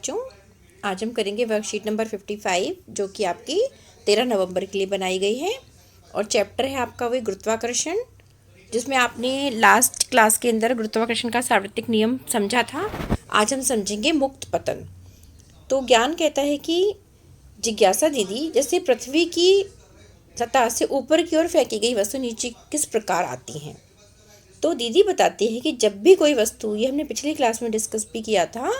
बच्चों, आज हम करेंगे वर्कशीट नंबर 55 जो कि आपकी 13 नवंबर के लिए बनाई गई है और चैप्टर है आपका वही गुरुत्वाकर्षण, जिसमें आपने लास्ट क्लास के अंदर गुरुत्वाकर्षण का सार्वत्रिक नियम समझा था। आज हम समझेंगे मुक्त पतन। तो ज्ञान कहता है कि जिज्ञासा दीदी, जैसे पृथ्वी की सतह से ऊपर की ओर फेंकी गई वस्तु नीचे किस प्रकार आती हैं। तो दीदी बताती है कि जब भी कोई वस्तु, ये हमने पिछली क्लास में डिस्कस भी किया था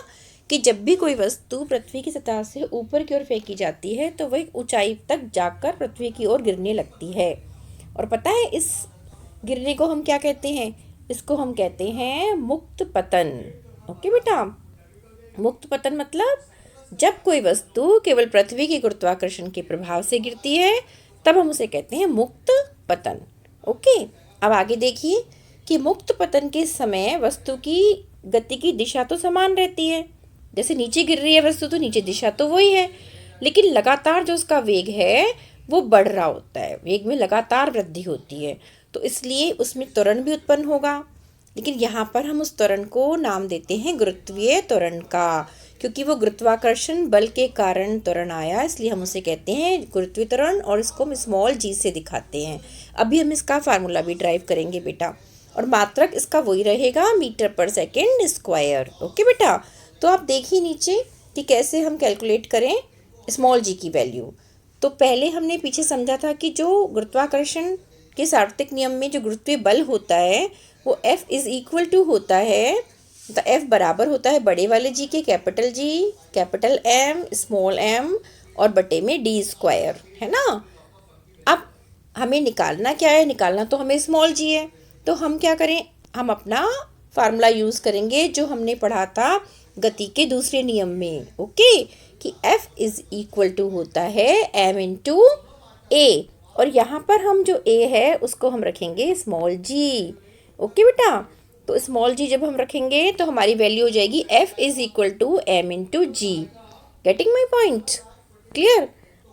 कि जब भी कोई वस्तु पृथ्वी की सतह से ऊपर की ओर फेंकी जाती है तो वह ऊंचाई तक जाकर पृथ्वी की ओर गिरने लगती है। और पता है इस गिरने को हम क्या कहते हैं? इसको हम कहते हैं मुक्त पतन। ओके बेटा, मुक्त पतन मतलब जब कोई वस्तु केवल पृथ्वी के गुरुत्वाकर्षण के प्रभाव से गिरती है तब हम उसे कहते हैं मुक्त पतन। ओके, अब आगे देखिए कि मुक्त पतन के समय वस्तु की गति की दिशा तो समान रहती है। जैसे नीचे गिर रही है वस्तु तो नीचे दिशा तो वही है, लेकिन लगातार जो उसका वेग है वो बढ़ रहा होता है, वेग में लगातार वृद्धि होती है, तो इसलिए उसमें त्वरण भी उत्पन्न होगा। लेकिन यहाँ पर हम उस त्वरण को नाम देते हैं गुरुत्वीय त्वरण का, क्योंकि वो गुरुत्वाकर्षण बल के कारण त्वरण आया, इसलिए हम उसे कहते हैं गुरुत्वीय त्वरण और इसको हम स्मॉल जी से दिखाते हैं। अभी हम इसका फार्मूला भी ड्राइव करेंगे बेटा, और मात्रक इसका वही रहेगा मीटर पर सेकेंड स्क्वायर। ओके बेटा, तो आप देखिए नीचे कि कैसे हम कैलकुलेट करें स्मॉल जी की वैल्यू। तो पहले हमने पीछे समझा था कि जो गुरुत्वाकर्षण के सार्वत्रिक नियम में जो गुरुत्वीय बल होता है वो F इज इक्वल टू होता है, तो F बराबर होता है बड़े वाले जी के, capital G, capital M, small m और बटे में d स्क्वायर, है ना। अब हमें निकालना क्या है? निकालना तो हमें स्मॉल जी है, तो हम क्या करें, हम अपना फार्मूला यूज़ करेंगे जो हमने पढ़ा था गति के दूसरे नियम में। ओके, कि F इज इक्वल टू होता है m इंटू ए, और यहाँ पर हम जो a है उसको हम रखेंगे स्मॉल g। ओके बेटा, तो स्मॉल g जब हम रखेंगे तो हमारी वैल्यू हो जाएगी F is equal to m into g. Getting my point? Clear?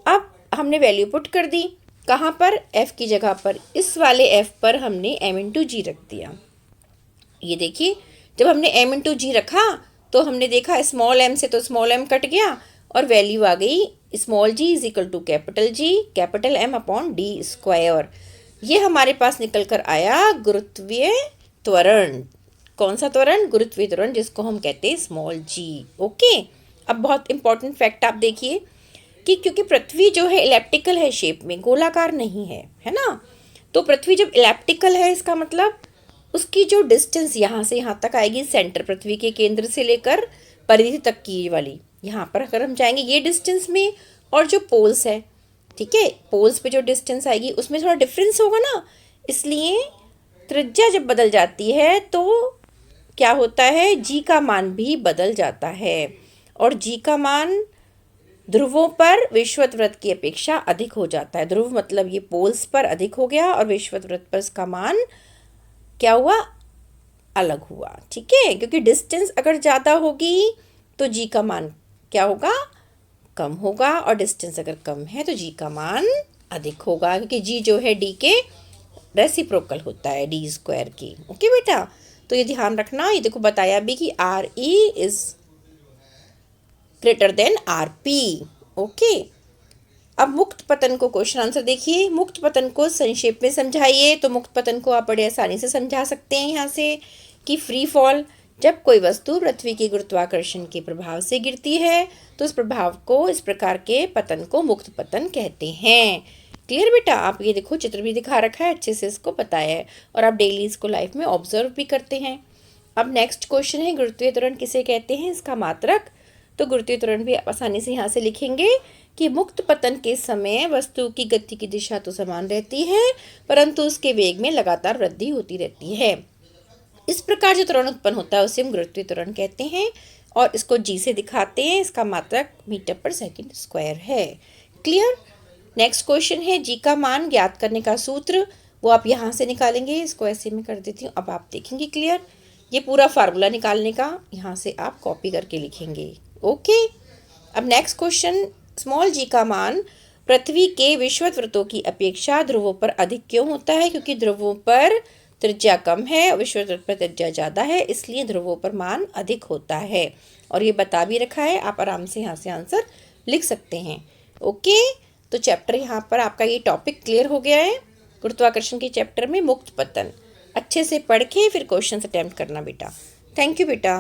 अब हमने वैल्यू पुट कर दी, कहाँ पर? F की जगह पर, इस वाले F पर हमने m इंटू जी रख दिया। ये देखिए, जब हमने m इंटू जी रखा तो हमने देखा स्मॉल m से तो स्मॉल m कट गया और वैल्यू आ गई small g is equal to capital G capital M upon d square. ये हमारे पास निकल कर आया गुरुत्वीय त्वरण। कौन सा त्वरण? गुरुत्वीय त्वरण, जिसको हम कहते हैं स्मॉल g। ओके, अब बहुत इंपॉर्टेंट फैक्ट आप देखिए कि क्योंकि पृथ्वी जो है इलेप्टिकल है शेप में, गोलाकार नहीं है ना। तो पृथ्वी जब इलेप्टिकल है इसका मतलब उसकी जो डिस्टेंस यहाँ से यहाँ तक आएगी, सेंटर पृथ्वी के केंद्र से लेकर परिधि तक की वाली, यहाँ पर अगर हम जाएंगे ये डिस्टेंस में, और जो पोल्स है, ठीक है, पोल्स पे जो डिस्टेंस आएगी उसमें थोड़ा डिफरेंस होगा ना, इसलिए त्रिज्या जब बदल जाती है तो क्या होता है, जी का मान भी बदल जाता है, और जी का मान ध्रुवों पर विषुवत वृत्त की अपेक्षा अधिक हो जाता है। ध्रुव मतलब ये पोल्स पर अधिक हो गया और विषुवत वृत्त पर इसका मान क्या हुआ, अलग हुआ। ठीक है, क्योंकि डिस्टेंस अगर ज़्यादा होगी तो जी का मान क्या होगा, कम होगा, और डिस्टेंस अगर कम है तो जी का मान अधिक होगा, क्योंकि जी जो है डी के रेसिप्रोकल होता है, डी स्क्वायर की। ओके बेटा, तो ये ध्यान रखना। ये देखो बताया भी कि R E is greater than R P. Okay, अब मुक्त पतन को क्वेश्चन आंसर देखिए। मुक्त पतन को संक्षेप में समझाइए। तो मुक्त पतन को आप बड़े आसानी से समझा सकते हैं यहाँ से कि फ्री फॉल, जब कोई वस्तु पृथ्वी के गुरुत्वाकर्षण के प्रभाव से गिरती है तो इस प्रभाव को, इस प्रकार के पतन को मुक्त पतन कहते हैं। क्लियर बेटा? आप ये देखो चित्र भी दिखा रखा है, अच्छे से इसको बताया है और आप डेली इसको लाइफ में ऑब्जर्व भी करते हैं। अब नेक्स्ट क्वेश्चन है गुरुत्वीय त्वरण किसे कहते हैं, इसका मात्रक। तो गुरुत्वीय त्वरण भी आसानी से यहाँ से लिखेंगे कि मुक्त पतन के समय वस्तु की गति की दिशा तो समान रहती है परंतु उसके वेग में लगातार वृद्धि होती रहती है। इस प्रकार जो त्वरण उत्पन्न होता है उसे हम गुरुत्वीय त्वरण कहते हैं और इसको जी से दिखाते हैं। इसका मात्रक मीटर पर सेकंड स्क्वायर है। क्लियर? नेक्स्ट क्वेश्चन है जी का मान ज्ञात करने का सूत्र, वो आप यहाँ से निकालेंगे। इसको ऐसे में कर देती हूँ, अब आप देखेंगे। क्लियर? ये पूरा फार्मूला निकालने का यहाँ से आप कॉपी करके लिखेंगे। ओके, अब नेक्स्ट क्वेश्चन, स्मॉल जी का मान पृथ्वी के विषुवत वृत्तों की अपेक्षा ध्रुवों पर अधिक क्यों होता है? क्योंकि ध्रुवों पर त्रिज्या कम है और विषुववृत्त पर त्रिज्या ज़्यादा है, इसलिए ध्रुवों पर मान अधिक होता है। और ये बता भी रखा है, आप आराम से यहाँ से आंसर लिख सकते हैं। ओके, तो चैप्टर यहाँ पर आपका ये टॉपिक क्लियर हो गया है। गुरुत्वाकर्षण के चैप्टर में मुक्त पतन अच्छे से पढ़ के फिर क्वेश्चन अटेम्प्ट करना बेटा। थैंक यू बेटा।